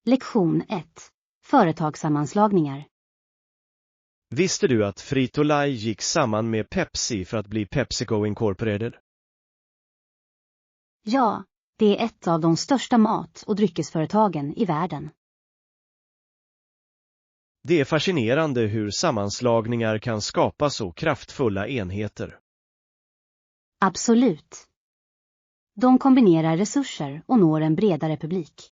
Lektion 1. Företagssammanslagningar. Visste du att Frito-Lay gick samman med Pepsi för att bli PepsiCo Incorporated? Ja, det är ett av de största mat- och dryckesföretagen i världen. Det är fascinerande hur sammanslagningar kan skapa så kraftfulla enheter. Absolut. De kombinerar resurser och når en bredare publik.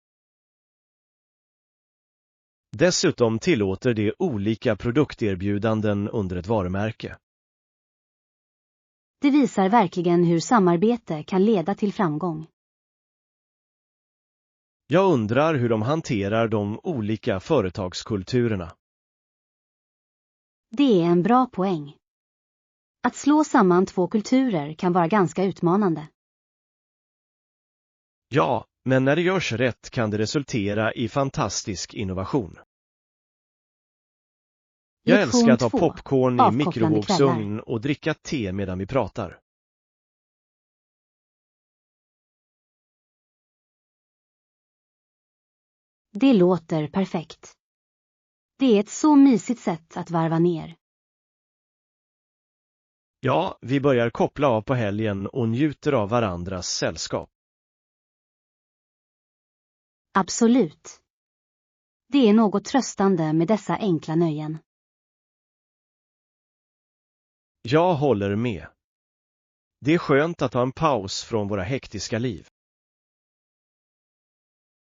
Dessutom tillåter det olika produkterbjudanden under ett varumärke. Det visar verkligen hur samarbete kan leda till framgång. Jag undrar hur de hanterar de olika företagskulturerna. Det är en bra poäng. Att slå samman två kulturer kan vara ganska utmanande. Ja, men när det görs rätt kan det resultera i fantastisk innovation. Jag älskar att ha popcorn i mikrovågsugn och dricka te medan vi pratar. Det låter perfekt. Det är ett så mysigt sätt att varva ner. Ja, vi börjar koppla av på helgen och njuter av varandras sällskap. Absolut. Det är något tröstande med dessa enkla nöjen. Jag håller med. Det är skönt att ha en paus från våra hektiska liv.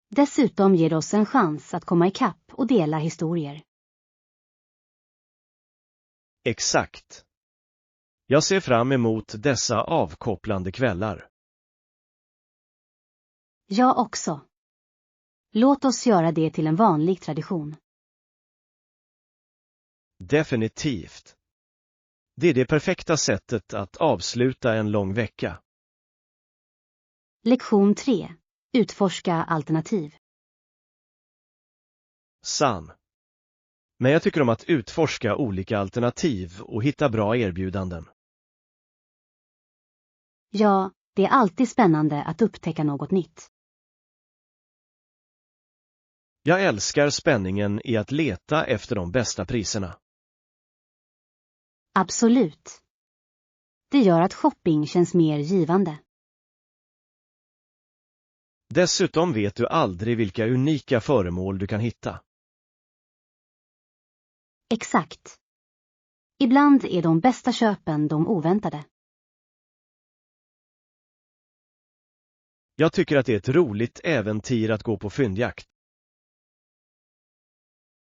Dessutom ger det oss en chans att komma ikapp och dela historier. Exakt. Jag ser fram emot dessa avkopplande kvällar. Jag också. Låt oss göra det till en vanlig tradition. Definitivt. Det är det perfekta sättet att avsluta en lång vecka. Lektion 3. Utforska alternativ. Sann. Men jag tycker om att utforska olika alternativ och hitta bra erbjudanden. Ja, det är alltid spännande att upptäcka något nytt. Jag älskar spänningen i att leta efter de bästa priserna. Absolut. Det gör att shopping känns mer givande. Dessutom vet du aldrig vilka unika föremål du kan hitta. Exakt. Ibland är de bästa köpen de oväntade. Jag tycker att det är ett roligt äventyr att gå på fyndjakt.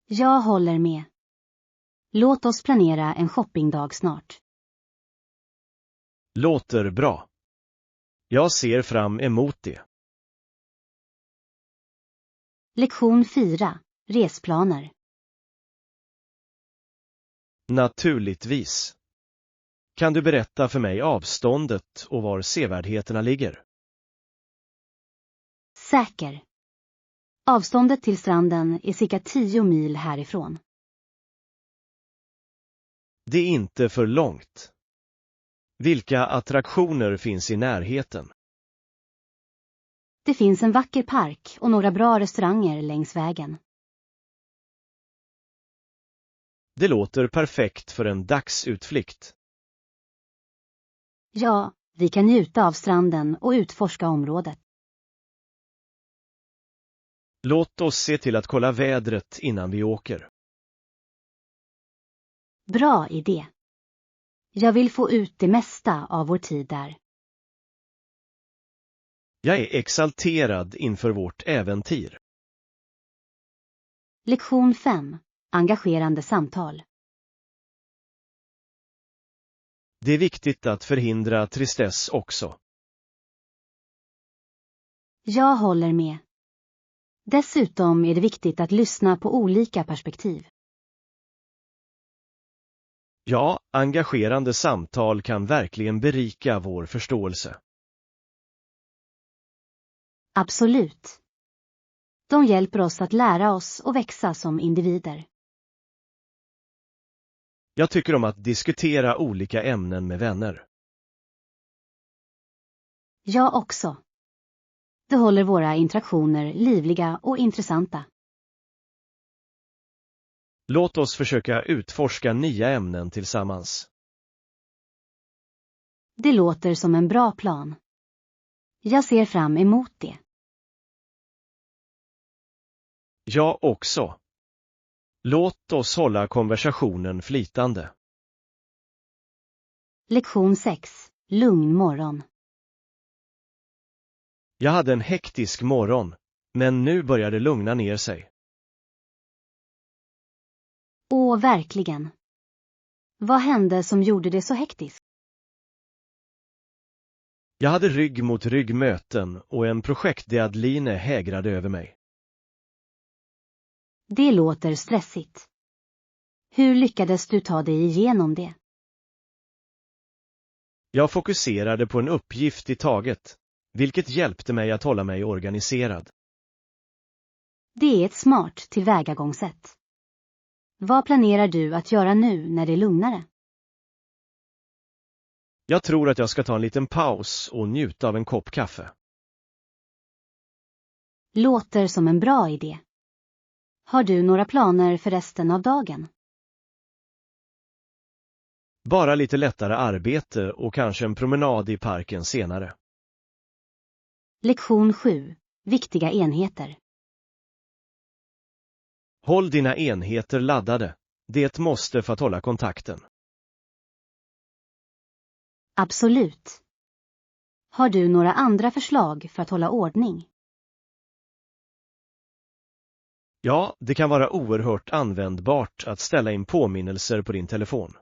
Jag håller med. Låt oss planera en shoppingdag snart. Låter bra. Jag ser fram emot det. Lektion 4. Resplaner. Naturligtvis. Kan du berätta för mig avståndet och var sevärdheterna ligger? Säker. Avståndet till stranden är cirka 10 mil härifrån. Det är inte för långt. Vilka attraktioner finns i närheten? Det finns en vacker park och några bra restauranger längs vägen. Det låter perfekt för en dagsutflykt. Ja, vi kan njuta av stranden och utforska området. Låt oss se till att kolla vädret innan vi åker. Bra idé. Jag vill få ut det mesta av vår tid där. Jag är exalterad inför vårt äventyr. Lektion 5. Engagerande samtal. Det är viktigt att förhindra tristess också. Jag håller med. Dessutom är det viktigt att lyssna på olika perspektiv. Ja, engagerande samtal kan verkligen berika vår förståelse. Absolut. De hjälper oss att lära oss och växa som individer. Jag tycker om att diskutera olika ämnen med vänner. Jag också. Det håller våra interaktioner livliga och intressanta. Låt oss försöka utforska nya ämnen tillsammans. Det låter som en bra plan. Jag ser fram emot det. Jag också. Låt oss hålla konversationen flytande. Lektion 6. Lugn morgon. Jag hade en hektisk morgon, men nu börjar det lugna ner sig. Åh, verkligen. Vad hände som gjorde det så hektiskt? Jag hade rygg mot rygg möten och en projektdeadline hägrade över mig. Det låter stressigt. Hur lyckades du ta dig igenom det? Jag fokuserade på en uppgift i taget, vilket hjälpte mig att hålla mig organiserad. Det är ett smart tillvägagångssätt. Vad planerar du att göra nu när det är lugnare? Jag tror att jag ska ta en liten paus och njuta av en kopp kaffe. Låter som en bra idé. Har du några planer för resten av dagen? Bara lite lättare arbete och kanske en promenad i parken senare. Lektion 7. Viktiga enheter. Håll dina enheter laddade. Det är ett måste för att hålla kontakten. Absolut. Har du några andra förslag för att hålla ordning? Ja, det kan vara oerhört användbart att ställa in påminnelser på din telefon.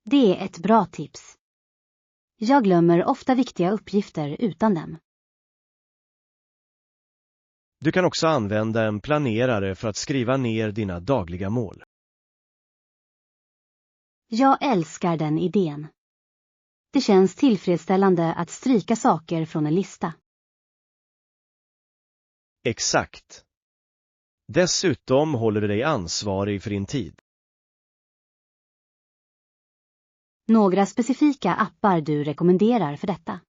Det är ett bra tips. Jag glömmer ofta viktiga uppgifter utan dem. Du kan också använda en planerare för att skriva ner dina dagliga mål. Jag älskar den idén. Det känns tillfredsställande att stryka saker från en lista. Exakt. Dessutom håller du dig ansvarig för din tid. Några specifika appar du rekommenderar för detta?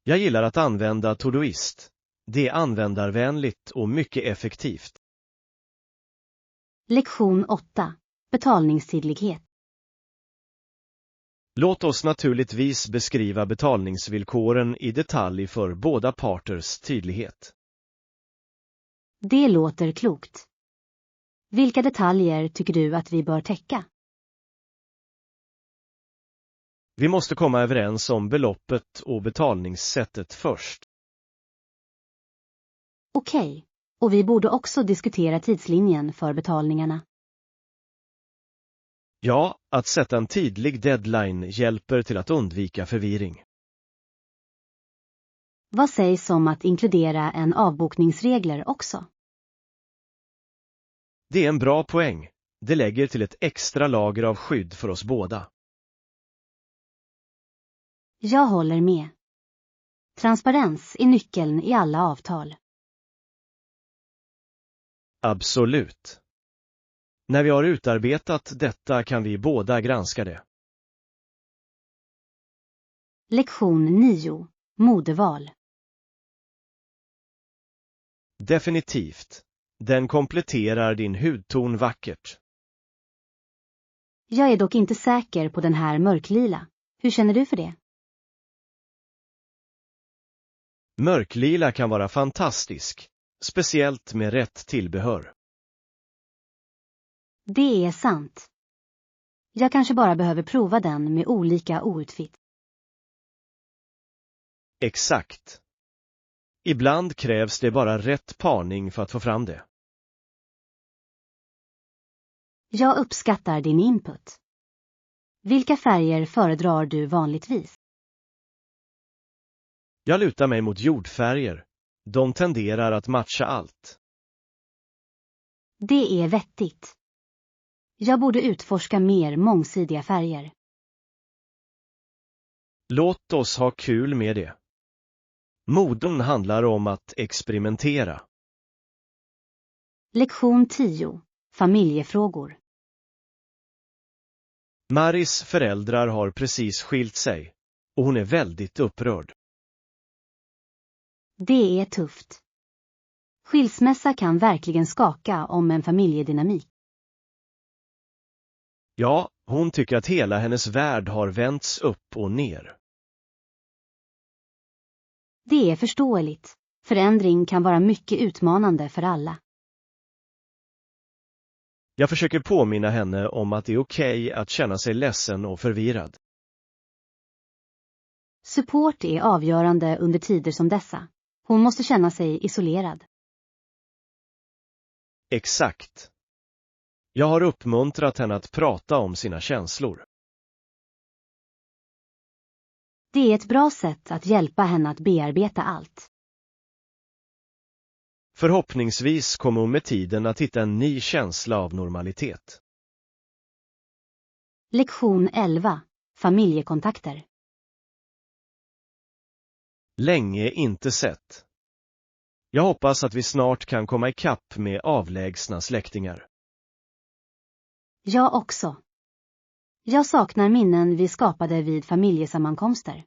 Jag gillar att använda Todoist. Det är användarvänligt och mycket effektivt. Lektion 8. Betalningstydlighet. Låt oss naturligtvis beskriva betalningsvillkoren i detalj för båda parters tydlighet. Det låter klokt. Vilka detaljer tycker du att vi bör täcka? Vi måste komma överens om beloppet och betalningssättet först. Okej, och vi borde också diskutera tidslinjen för betalningarna. Ja, att sätta en tydlig deadline hjälper till att undvika förvirring. Vad sägs om att inkludera en avbokningsregler också? Det är en bra poäng. Det lägger till ett extra lager av skydd för oss båda. Jag håller med. Transparens är nyckeln i alla avtal. Absolut. När vi har utarbetat detta kan vi båda granska det. Lektion 9. Modeval. Definitivt. Den kompletterar din hudton vackert. Jag är dock inte säker på den här mörklila. Hur känner du för det? Mörklila kan vara fantastisk, speciellt med rätt tillbehör. Det är sant. Jag kanske bara behöver prova den med olika outfit. Exakt. Ibland krävs det bara rätt parning för att få fram det. Jag uppskattar din input. Vilka färger föredrar du vanligtvis? Jag lutar mig mot jordfärger. De tenderar att matcha allt. Det är vettigt. Jag borde utforska mer mångsidiga färger. Låt oss ha kul med det. Moden handlar om att experimentera. Lektion 10. Familjefrågor. Maris föräldrar har precis skilt sig och hon är väldigt upprörd. Det är tufft. Skilsmässa kan verkligen skaka om en familjedynamik. Ja, hon tycker att hela hennes värld har vänts upp och ner. Det är förståeligt. Förändring kan vara mycket utmanande för alla. Jag försöker påminna henne om att det är okej att känna sig ledsen och förvirrad. Support är avgörande under tider som dessa. Hon måste känna sig isolerad. Exakt. Jag har uppmuntrat henne att prata om sina känslor. Det är ett bra sätt att hjälpa henne att bearbeta allt. Förhoppningsvis kommer hon med tiden att hitta en ny känsla av normalitet. Lektion 11. Familjekontakter. Länge inte sett. Jag hoppas att vi snart kan komma ikapp med avlägsna släktingar. Jag också. Jag saknar minnen vi skapade vid familjesammankomster.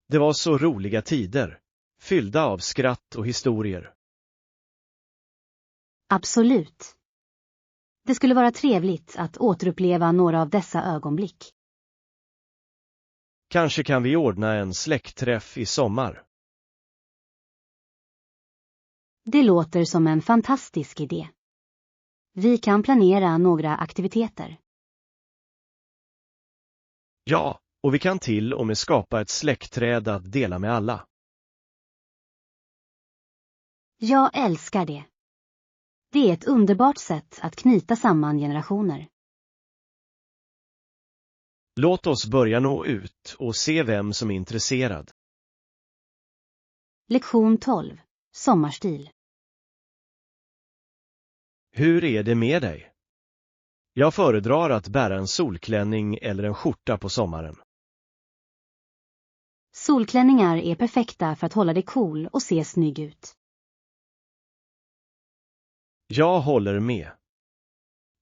Det var så roliga tider, fyllda av skratt och historier. Absolut. Det skulle vara trevligt att återuppleva några av dessa ögonblick. Kanske kan vi ordna en släktträff i sommar. Det låter som en fantastisk idé. Vi kan planera några aktiviteter. Ja, och vi kan till och med skapa ett släktträd att dela med alla. Jag älskar det. Det är ett underbart sätt att knyta samman generationer. Låt oss börja nå ut och se vem som är intresserad. Lektion 12. Sommarstil. Hur är det med dig? Jag föredrar att bära en solklänning eller en skjorta på sommaren. Solklänningar är perfekta för att hålla dig cool och se snygg ut. Jag håller med.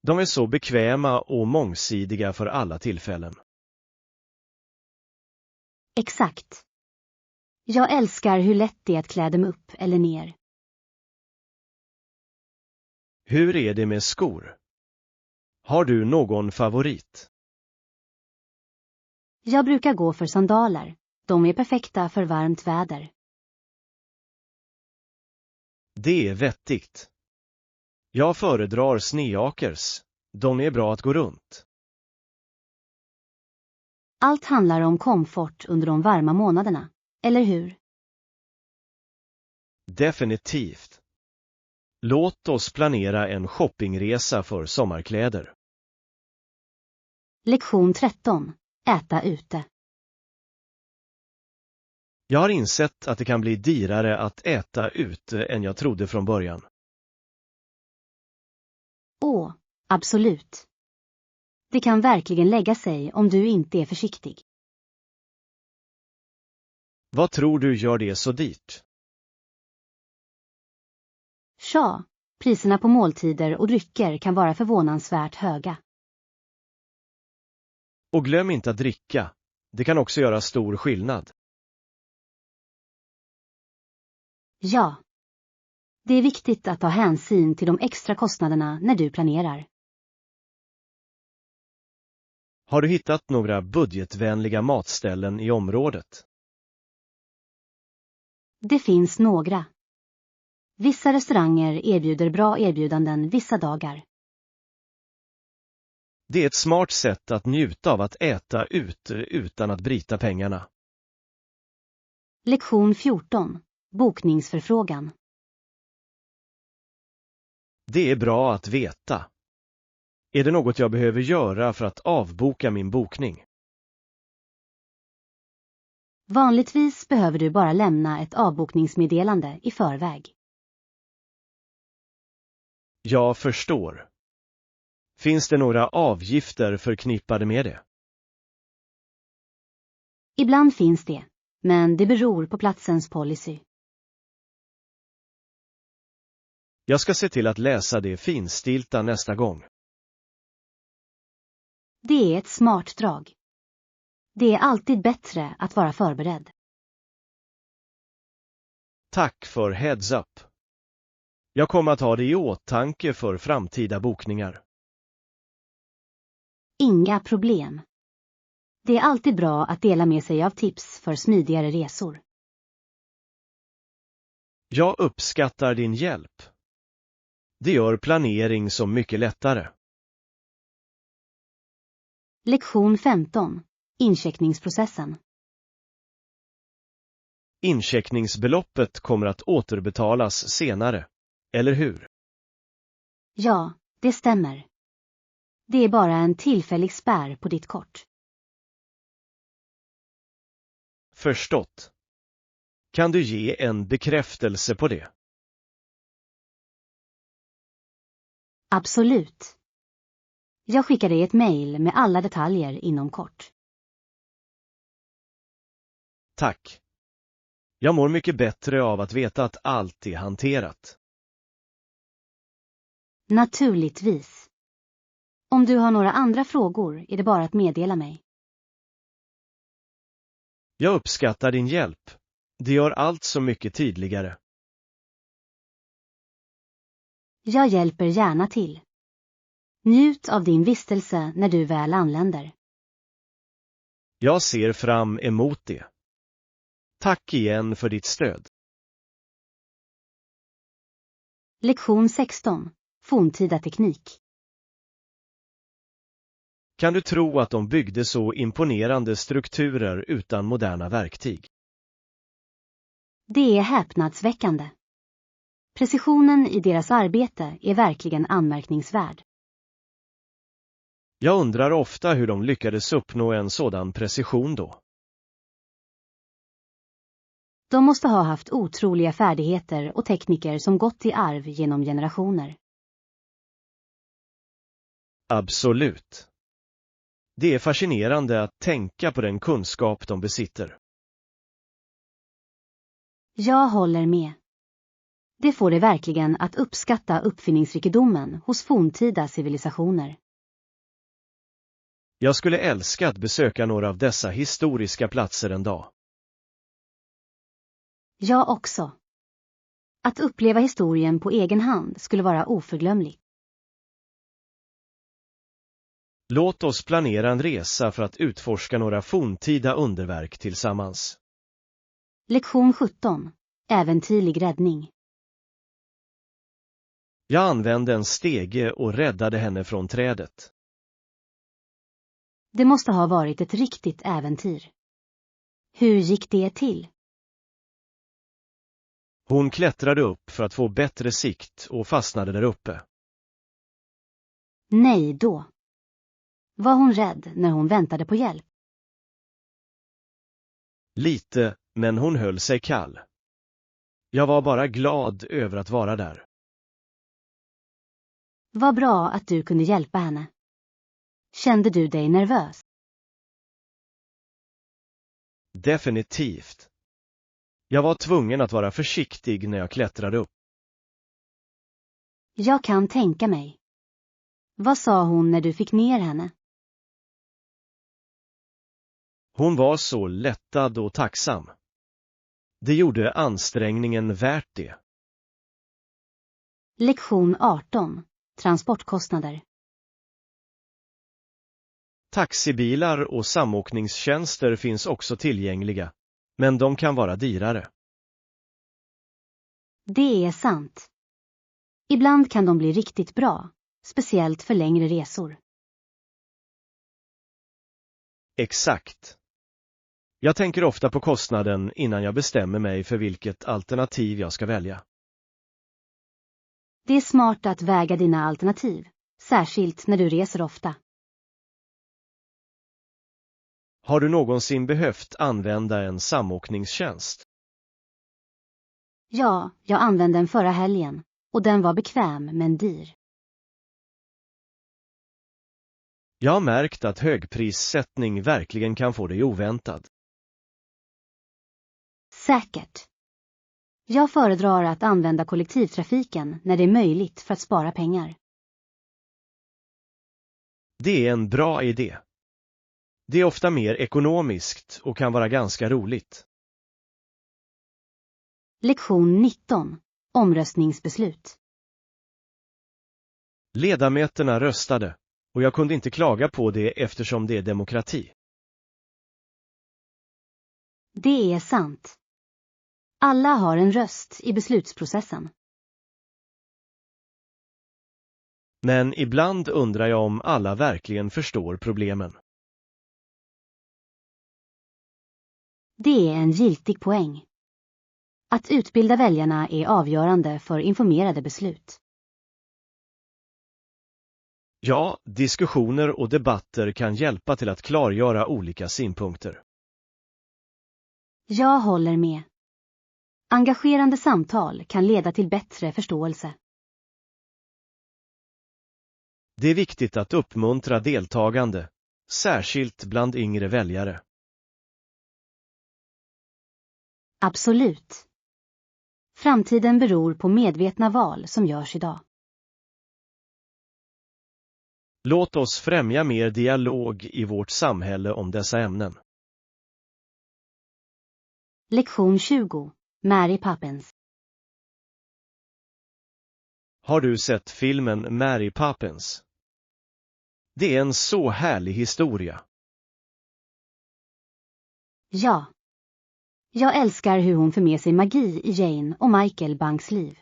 De är så bekväma och mångsidiga för alla tillfällen. Exakt. Jag älskar hur lätt det är att klä dem upp eller ner. Hur är det med skor? Har du någon favorit? Jag brukar gå för sandaler. De är perfekta för varmt väder. Det är vettigt. Jag föredrar sneakers. De är bra att gå runt. Allt handlar om komfort under de varma månaderna, eller hur? Definitivt. Låt oss planera en shoppingresa för sommarkläder. Lektion 13. Äta ute. Jag har insett att det kan bli dyrare att äta ute än jag trodde från början. Åh, absolut. Det kan verkligen lägga sig om du inte är försiktig. Vad tror du gör det så dyrt? Tja, priserna på måltider och drycker kan vara förvånansvärt höga. Och glöm inte att dricka. Det kan också göra stor skillnad. Ja. Det är viktigt att ta hänsyn till de extra kostnaderna när du planerar. Har du hittat några budgetvänliga matställen i området? Det finns några. Vissa restauranger erbjuder bra erbjudanden vissa dagar. Det är ett smart sätt att njuta av att äta ute utan att bryta pengarna. Lektion 14. Bokningsförfrågan. Det är bra att veta. Är det något jag behöver göra för att avboka min bokning? Vanligtvis behöver du bara lämna ett avbokningsmeddelande i förväg. Jag förstår. Finns det några avgifter förknippade med det? Ibland finns det, men det beror på platsens policy. Jag ska se till att läsa det finstilta nästa gång. Det är ett smart drag. Det är alltid bättre att vara förberedd. Tack för heads up. Jag kommer att ha det i åtanke för framtida bokningar. Inga problem. Det är alltid bra att dela med sig av tips för smidigare resor. Jag uppskattar din hjälp. Det gör planering så mycket lättare. Lektion 15. Incheckningsprocessen. Incheckningsbeloppet kommer att återbetalas senare, eller hur? Ja, det stämmer. Det är bara en tillfällig spärr på ditt kort. Förstått. Kan du ge en bekräftelse på det? Absolut. Jag skickar dig ett mejl med alla detaljer inom kort. Tack. Jag mår mycket bättre av att veta att allt är hanterat. Naturligtvis. Om du har några andra frågor är det bara att meddela mig. Jag uppskattar din hjälp. Det gör allt så mycket tydligare. Jag hjälper gärna till. Njut av din vistelse när du väl anländer. Jag ser fram emot det. Tack igen för ditt stöd. Lektion 16. Forntida teknik. Kan du tro att de byggde så imponerande strukturer utan moderna verktyg? Det är häpnadsväckande. Precisionen i deras arbete är verkligen anmärkningsvärd. Jag undrar ofta hur de lyckades uppnå en sådan precision då. De måste ha haft otroliga färdigheter och tekniker som gått i arv genom generationer. Absolut. Det är fascinerande att tänka på den kunskap de besitter. Jag håller med. Det får det verkligen att uppskatta uppfinningsrikedomen hos forntida civilisationer. Jag skulle älska att besöka några av dessa historiska platser en dag. Jag också. Att uppleva historien på egen hand skulle vara oförglömligt. Låt oss planera en resa för att utforska några forntida underverk tillsammans. Lektion 17. Äventyrlig räddning. Jag använde en stege och räddade henne från trädet. Det måste ha varit ett riktigt äventyr. Hur gick det till? Hon klättrade upp för att få bättre sikt och fastnade där uppe. Nej då. Var hon rädd när hon väntade på hjälp? Lite, men hon höll sig kall. Jag var bara glad över att vara där. Vad bra att du kunde hjälpa henne. Kände du dig nervös? Definitivt. Jag var tvungen att vara försiktig när jag klättrade upp. Jag kan tänka mig. Vad sa hon när du fick ner henne? Hon var så lättad och tacksam. Det gjorde ansträngningen värt det. Lektion 18. Transportkostnader. Taxibilar och samåkningstjänster finns också tillgängliga, men de kan vara dyrare. Det är sant. Ibland kan de bli riktigt bra, speciellt för längre resor. Exakt. Jag tänker ofta på kostnaden innan jag bestämmer mig för vilket alternativ jag ska välja. Det är smart att väga dina alternativ, särskilt när du reser ofta. Har du någonsin behövt använda en samåkningstjänst? Ja, jag använde den förra helgen och den var bekväm men dyr. Jag har märkt att högprissättning verkligen kan få dig oväntad. Säkert. Jag föredrar att använda kollektivtrafiken när det är möjligt för att spara pengar. Det är en bra idé. Det är ofta mer ekonomiskt och kan vara ganska roligt. Lektion 19. Omröstningsbeslut. Ledamöterna röstade, och jag kunde inte klaga på det eftersom det är demokrati. Det är sant. Alla har en röst i beslutsprocessen. Men ibland undrar jag om alla verkligen förstår problemen. Det är en giltig poäng. Att utbilda väljarna är avgörande för informerade beslut. Ja, diskussioner och debatter kan hjälpa till att klargöra olika synpunkter. Jag håller med. Engagerande samtal kan leda till bättre förståelse. Det är viktigt att uppmuntra deltagande, särskilt bland yngre väljare. Absolut. Framtiden beror på medvetna val som görs idag. Låt oss främja mer dialog i vårt samhälle om dessa ämnen. Lektion 20. Mary Poppins. Har du sett filmen Mary Poppins? Det är en så härlig historia. Ja. Jag älskar hur hon för med sig magi i Jane och Michael Banks liv.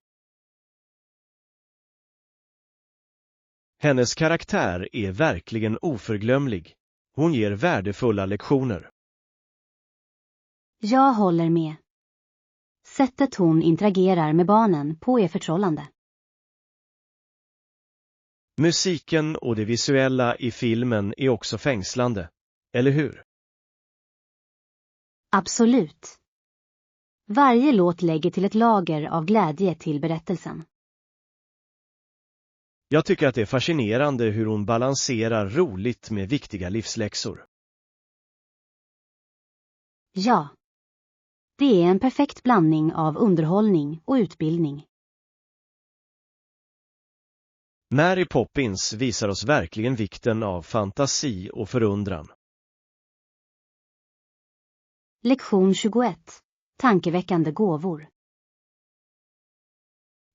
Hennes karaktär är verkligen oförglömlig. Hon ger värdefulla lektioner. Jag håller med. Sättet hon interagerar med barnen på är förtrollande. Musiken och det visuella i filmen är också fängslande, eller hur? Absolut. Varje låt lägger till ett lager av glädje till berättelsen. Jag tycker att det är fascinerande hur hon balanserar roligt med viktiga livsläxor. Ja. Det är en perfekt blandning av underhållning och utbildning. Mary Poppins visar oss verkligen vikten av fantasi och förundran. Lektion 21. Tankeväckande gåvor.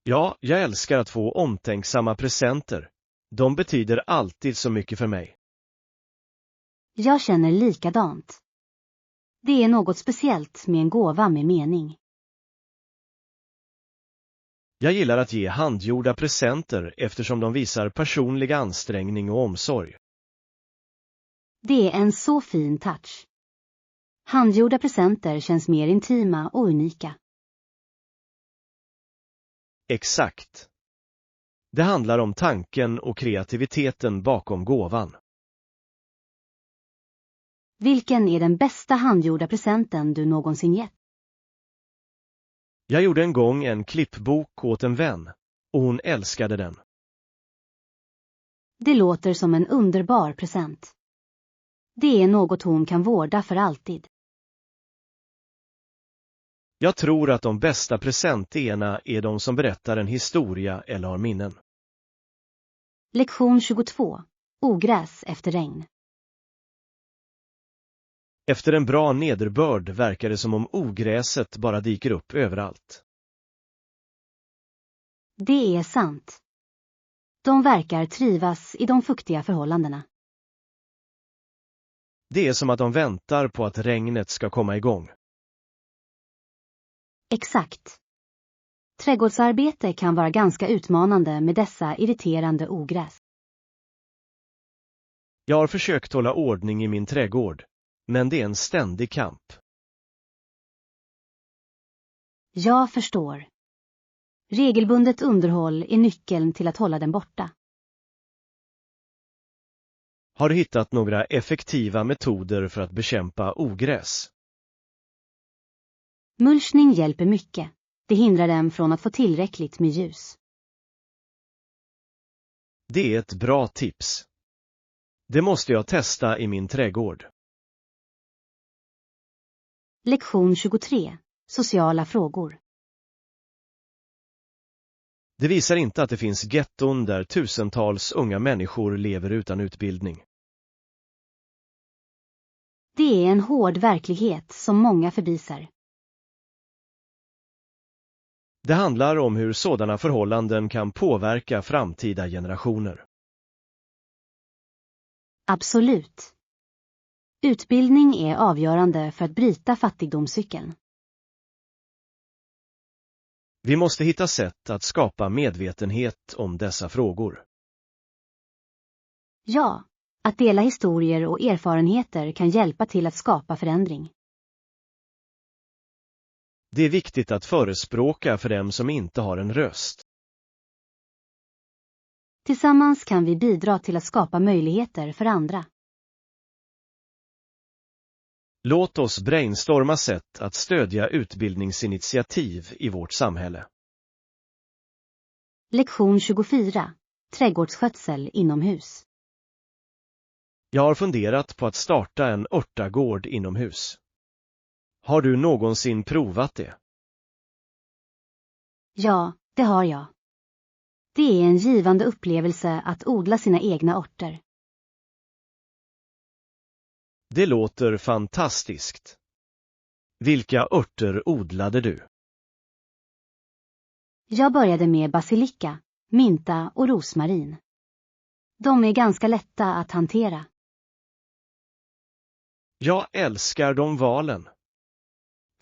Ja, jag älskar att få omtänksamma presenter. De betyder alltid så mycket för mig. Jag känner likadant. Det är något speciellt med en gåva med mening. Jag gillar att ge handgjorda presenter eftersom de visar personlig ansträngning och omsorg. Det är en så fin touch. Handgjorda presenter känns mer intima och unika. Exakt. Det handlar om tanken och kreativiteten bakom gåvan. Vilken är den bästa handgjorda presenten du någonsin gett? Jag gjorde en gång en klippbok åt en vän, och hon älskade den. Det låter som en underbar present. Det är något hon kan vårda för alltid. Jag tror att de bästa presenterna är de som berättar en historia eller har minnen. Lektion 22. Ogräs efter regn. Efter en bra nederbörd verkar det som om ogräset bara dyker upp överallt. Det är sant. De verkar trivas i de fuktiga förhållandena. Det är som att de väntar på att regnet ska komma igång. Exakt. Trädgårdsarbete kan vara ganska utmanande med dessa irriterande ogräs. Jag har försökt hålla ordning i min trädgård, men det är en ständig kamp. Jag förstår. Regelbundet underhåll är nyckeln till att hålla den borta. Har du hittat några effektiva metoder för att bekämpa ogräs? Mulchning hjälper mycket. Det hindrar dem från att få tillräckligt med ljus. Det är ett bra tips. Det måste jag testa i min trädgård. Lektion 23. Sociala frågor. Det visar inte att det finns getton där tusentals unga människor lever utan utbildning. Det är en hård verklighet som många förbiser. Det handlar om hur sådana förhållanden kan påverka framtida generationer. Absolut. Utbildning är avgörande för att bryta fattigdomscykeln. Vi måste hitta sätt att skapa medvetenhet om dessa frågor. Ja, att dela historier och erfarenheter kan hjälpa till att skapa förändring. Det är viktigt att förespråka för dem som inte har en röst. Tillsammans kan vi bidra till att skapa möjligheter för andra. Låt oss brainstorma sätt att stödja utbildningsinitiativ i vårt samhälle. Lektion 24. Trädgårdsskötsel inomhus. Jag har funderat på att starta en örtagård inomhus. Har du någonsin provat det? Ja, det har jag. Det är en givande upplevelse att odla sina egna örter. Det låter fantastiskt. Vilka örter odlade du? Jag började med basilika, mynta och rosmarin. De är ganska lätta att hantera. Jag älskar de valen.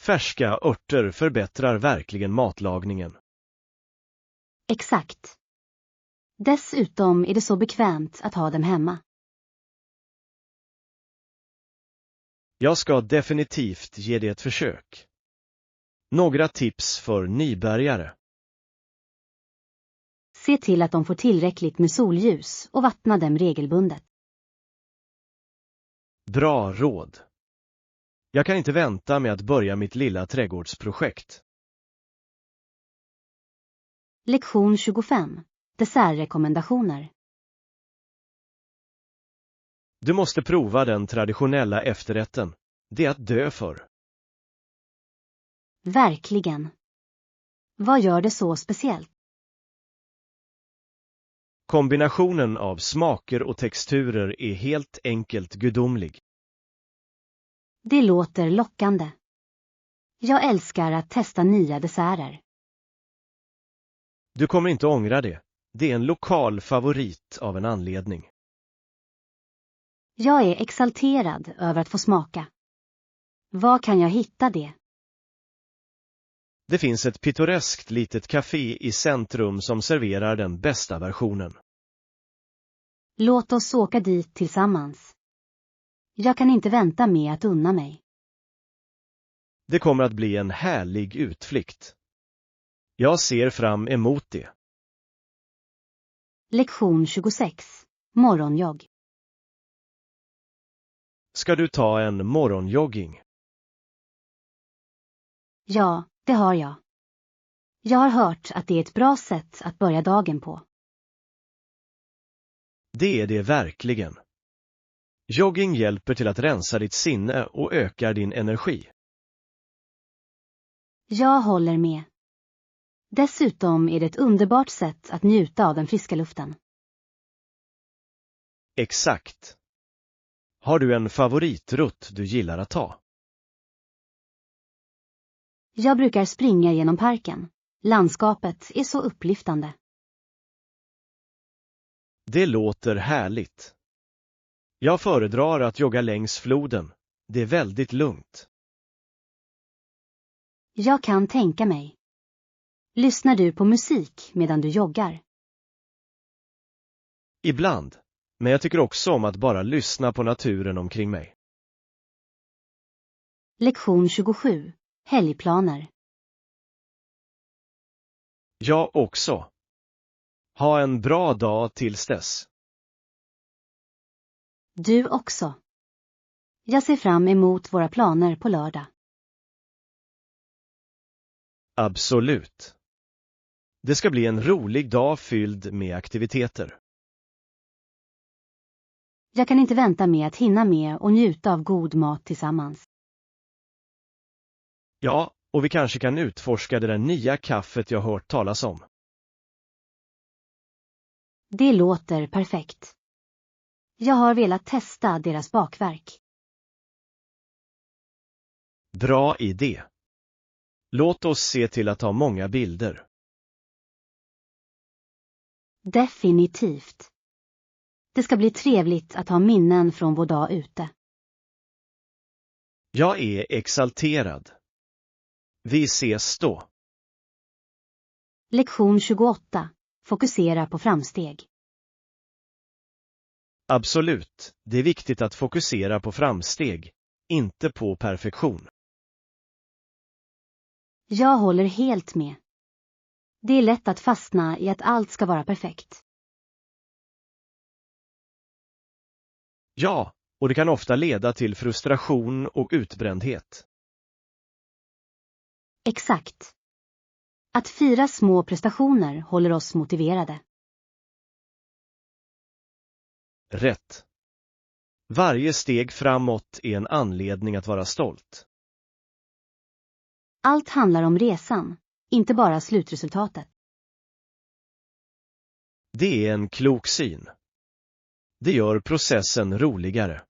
Färska örter förbättrar verkligen matlagningen. Exakt. Dessutom är det så bekvämt att ha dem hemma. Jag ska definitivt ge det ett försök. Några tips för nybörjare. Se till att de får tillräckligt med solljus och vattna dem regelbundet. Bra råd. Jag kan inte vänta med att börja mitt lilla trädgårdsprojekt. Lektion 25. Dessertrekommendationer. Du måste prova den traditionella efterrätten. Det är att dö för. Verkligen. Vad gör det så speciellt? Kombinationen av smaker och texturer är helt enkelt gudomlig. Det låter lockande. Jag älskar att testa nya desserter. Du kommer inte ångra det. Det är en lokal favorit av en anledning. Jag är exalterad över att få smaka. Var kan jag hitta det? Det finns ett pittoreskt litet café i centrum som serverar den bästa versionen. Låt oss åka dit tillsammans. Jag kan inte vänta med att unna mig. Det kommer att bli en härlig utflykt. Jag ser fram emot det. Lektion 26. Morgonjogg. Ska du ta en morgonjogging? Ja, det har jag. Jag har hört att det är ett bra sätt att börja dagen på. Det är det verkligen. Jogging hjälper till att rensa ditt sinne och ökar din energi. Jag håller med. Dessutom är det ett underbart sätt att njuta av den friska luften. Exakt. Har du en favoritrutt du gillar att ta? Jag brukar springa genom parken. Landskapet är så upplyftande. Det låter härligt. Jag föredrar att jogga längs floden. Det är väldigt lugnt. Jag kan tänka mig. Lyssnar du på musik medan du joggar? Ibland, men jag tycker också om att bara lyssna på naturen omkring mig. Lektion 27. Helgplaner. Jag också. Ha en bra dag tills dess. Du också. Jag ser fram emot våra planer på lördag. Absolut. Det ska bli en rolig dag fylld med aktiviteter. Jag kan inte vänta med att hinna med och njuta av god mat tillsammans. Ja, och vi kanske kan utforska det där nya kaffet jag hört talas om. Det låter perfekt. Jag har velat testa deras bakverk. Bra idé. Låt oss se till att ha många bilder. Definitivt. Det ska bli trevligt att ha minnen från vår dag ute. Jag är exalterad. Vi ses då. Lektion 28. Fokusera på framsteg. Absolut, det är viktigt att fokusera på framsteg, inte på perfektion. Jag håller helt med. Det är lätt att fastna i att allt ska vara perfekt. Ja, och det kan ofta leda till frustration och utbrändhet. Exakt. Att fira små prestationer håller oss motiverade. Rätt. Varje steg framåt är en anledning att vara stolt. Allt handlar om resan, inte bara slutresultatet. Det är en klok syn. Det gör processen roligare.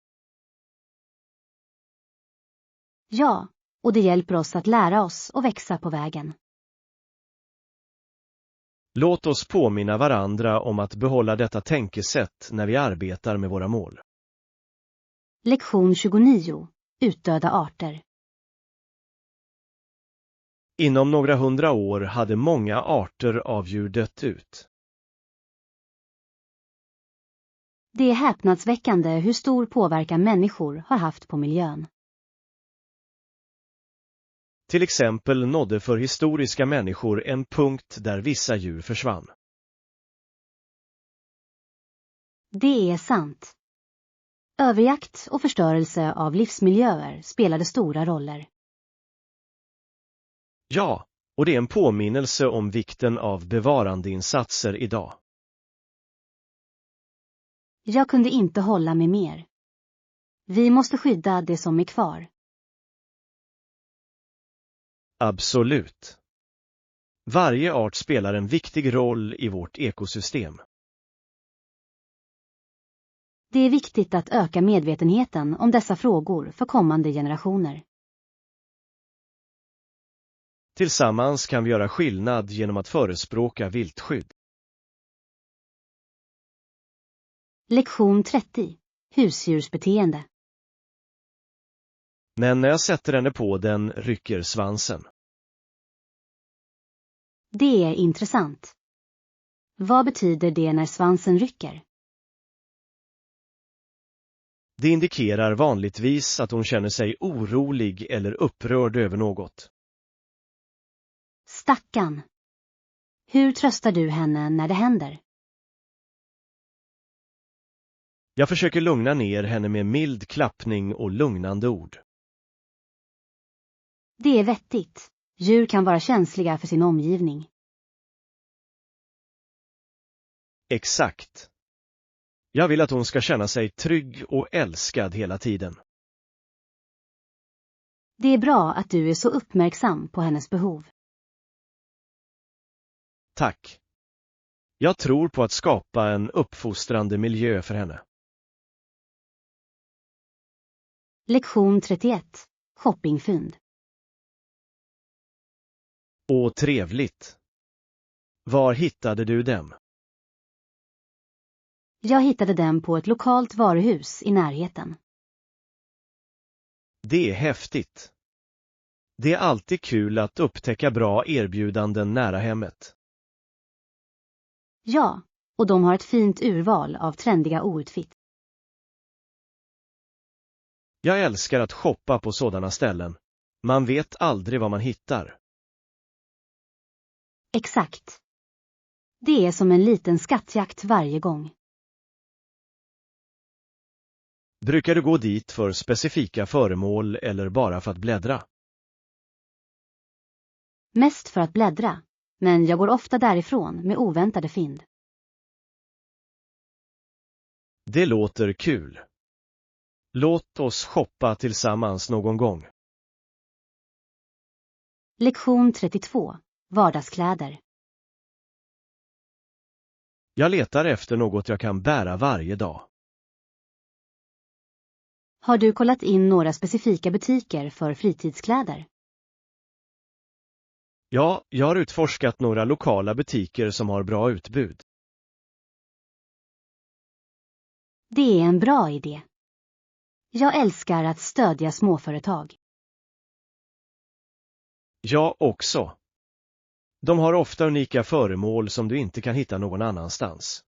Ja, och det hjälper oss att lära oss och växa på vägen. Låt oss påminna varandra om att behålla detta tänkesätt när vi arbetar med våra mål. Lektion 29. Utdöda arter. Inom några 100 år hade många arter av djur dött ut. Det är häpnadsväckande hur stor påverkan människor har haft på miljön. Till exempel nådde för historiska människor en punkt där vissa djur försvann. Det är sant. Överjakt och förstörelse av livsmiljöer spelade stora roller. Ja, och det är en påminnelse om vikten av bevarandeinsatser idag. Jag kunde inte hålla med mer. Vi måste skydda det som är kvar. Absolut. Varje art spelar en viktig roll i vårt ekosystem. Det är viktigt att öka medvetenheten om dessa frågor för kommande generationer. Tillsammans kan vi göra skillnad genom att förespråka viltskydd. Lektion 30. Husdjursbeteende. Men när jag sätter henne på den rycker svansen. Det är intressant. Vad betyder det när svansen rycker? Det indikerar vanligtvis att hon känner sig orolig eller upprörd över något. Stackarn. Hur tröstar du henne när det händer? Jag försöker lugna ner henne med mild klappning och lugnande ord. Det är vettigt. Djur kan vara känsliga för sin omgivning. Exakt. Jag vill att hon ska känna sig trygg och älskad hela tiden. Det är bra att du är så uppmärksam på hennes behov. Tack. Jag tror på att skapa en uppfostrande miljö för henne. Lektion 31. Shoppingfynd. Åh, trevligt. Var hittade du dem? Jag hittade dem på ett lokalt varuhus i närheten. Det är häftigt. Det är alltid kul att upptäcka bra erbjudanden nära hemmet. Ja, och de har ett fint urval av trendiga outfit. Jag älskar att shoppa på sådana ställen. Man vet aldrig vad man hittar. Exakt. Det är som en liten skattjakt varje gång. Brukar du gå dit för specifika föremål eller bara för att bläddra? Mest för att bläddra, men jag går ofta därifrån med oväntade fynd. Det låter kul. Låt oss shoppa tillsammans någon gång. Lektion 32. Vardagskläder. Jag letar efter något jag kan bära varje dag. Har du kollat in några specifika butiker för fritidskläder? Ja, jag har utforskat några lokala butiker som har bra utbud. Det är en bra idé. Jag älskar att stödja småföretag. Jag också. De har ofta unika föremål som du inte kan hitta någon annanstans.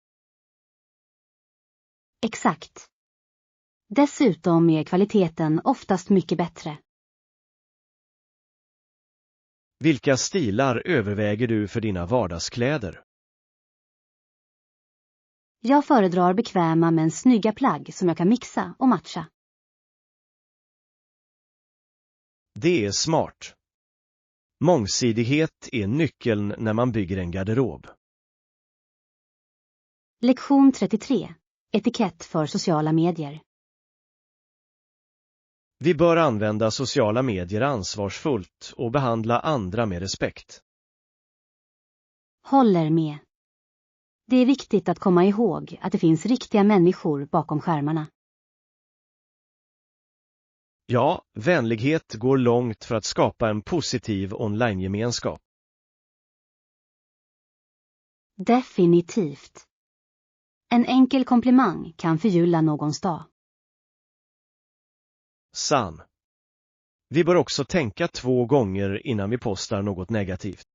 Exakt. Dessutom är kvaliteten oftast mycket bättre. Vilka stilar överväger du för dina vardagskläder? Jag föredrar bekväma men snygga plagg som jag kan mixa och matcha. Det är smart. Mångsidighet är nyckeln när man bygger en garderob. Lektion 33. Etikett för sociala medier. Vi bör använda sociala medier ansvarsfullt och behandla andra med respekt. Håller med. Det är viktigt att komma ihåg att det finns riktiga människor bakom skärmarna. Ja, vänlighet går långt för att skapa en positiv online-gemenskap. Definitivt. En enkel komplimang kan förgylla någons dag. Sann. Vi bör också tänka 2 gånger innan vi postar något negativt.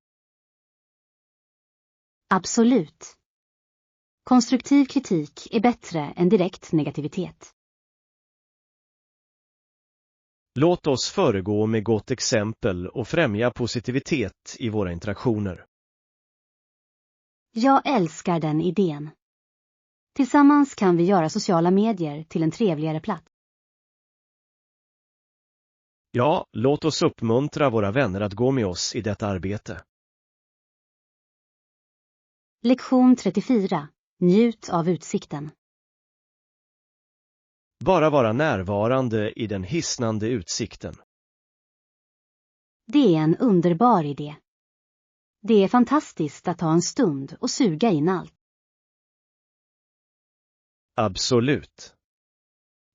Absolut. Konstruktiv kritik är bättre än direkt negativitet. Låt oss föregå med gott exempel och främja positivitet i våra interaktioner. Jag älskar den idén. Tillsammans kan vi göra sociala medier till en trevligare plats. Ja, låt oss uppmuntra våra vänner att gå med oss i detta arbete. Lektion 34. Njut av utsikten. Bara vara närvarande i den hisnande utsikten. Det är en underbar idé. Det är fantastiskt att ta en stund och suga in allt. Absolut.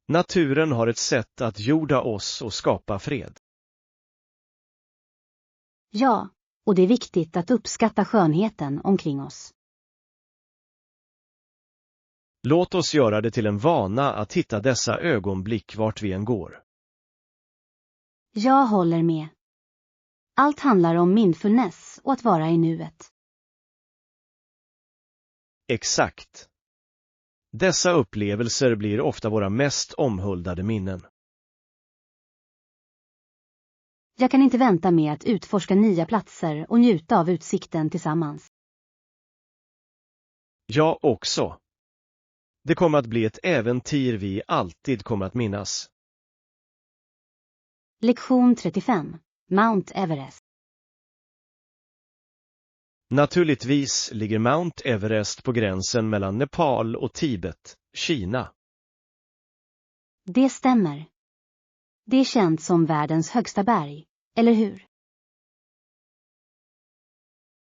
Naturen har ett sätt att jorda oss och skapa fred. Ja, och det är viktigt att uppskatta skönheten omkring oss. Låt oss göra det till en vana att hitta dessa ögonblick vart vi än går. Jag håller med. Allt handlar om mindfulness och att vara i nuet. Exakt. Dessa upplevelser blir ofta våra mest omhuldade minnen. Jag kan inte vänta med att utforska nya platser och njuta av utsikten tillsammans. Jag också. Det kommer att bli ett äventyr vi alltid kommer att minnas. Lektion 35. Mount Everest. Naturligtvis ligger Mount Everest på gränsen mellan Nepal och Tibet, Kina. Det stämmer. Det är känt som världens högsta berg, eller hur?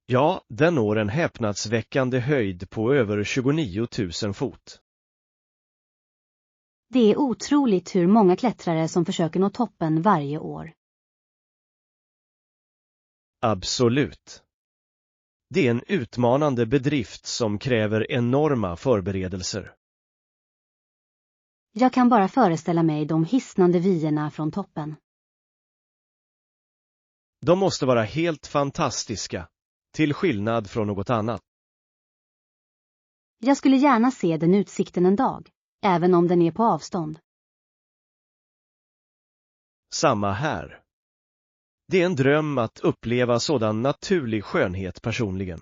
Ja, den når en häpnadsväckande höjd på över 29 000 fot. Det är otroligt hur många klättrare som försöker nå toppen varje år. Absolut. Det är en utmanande bedrift som kräver enorma förberedelser. Jag kan bara föreställa mig de hisnande vyerna från toppen. De måste vara helt fantastiska, till skillnad från något annat. Jag skulle gärna se den utsikten en dag, även om den är på avstånd. Samma här. Det är en dröm att uppleva sådan naturlig skönhet personligen.